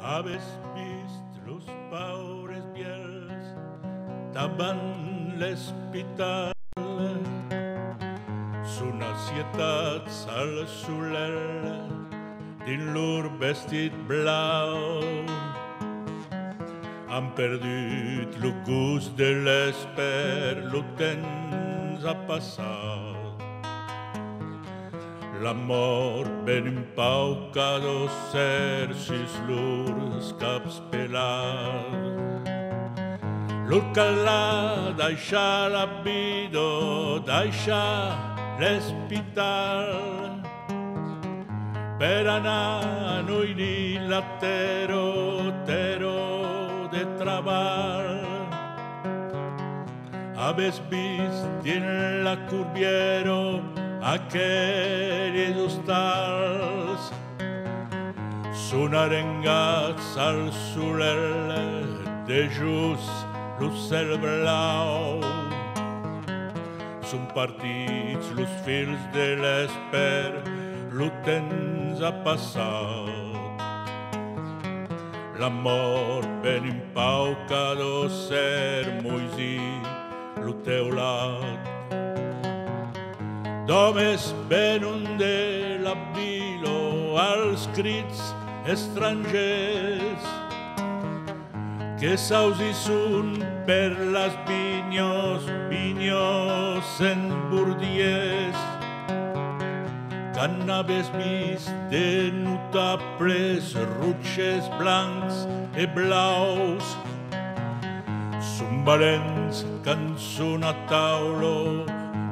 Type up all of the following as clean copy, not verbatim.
Aves vist los paures biels davant l'hospital, son ansietats al soler din lor vestit blau. Han perdut lo gust de l'esper, lo temps ha passat. La mort ben impaucado ser sis lurs caps pelats. Lor caldrà deixar la vida, deixar l'hospital, per anar a noir la tero de treball. Aves vist en la curviero aquells hostals, són arengats al soler de just lo cel blau. Són partits los fils de l'esper, lo temps ha passat. La mort ben impaucado ser moisí lo teulat. D'homes venen de la vila als crits estrangers, que s'ausissun per les vinyos en bordiers, qu'han aves vist de notables rutxes blancs e blaus. Són valents qu'han son a taula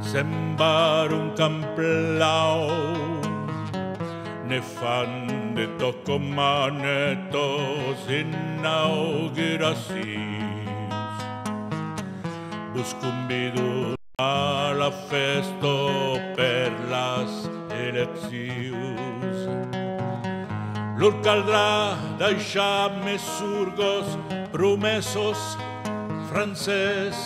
se'n var un camp blau. Ne fan de tot com manetos inauguracions. Vos convido a la festa per les eleccions. Lor caldrà deixar més surgos promesos francès,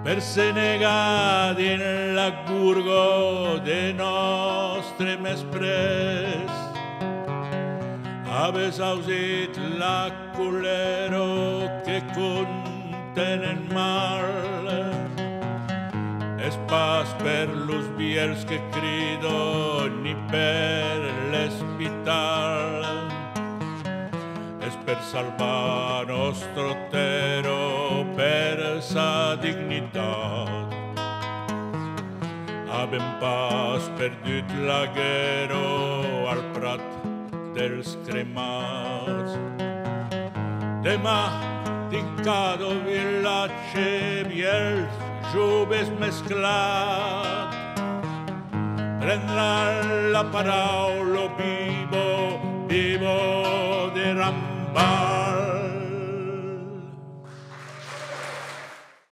per se negar din la curgo de nostre mesprès. Aves ausit la culero que contenen mal, és pas per los viers que crido ni per l'hospital, és per salvar nostro tero, per sa dignitat. Havem pas perdut la guerra al prat dels cremats. Demà tinc cada vilatge viels joves mesclats, prendran la paraula viva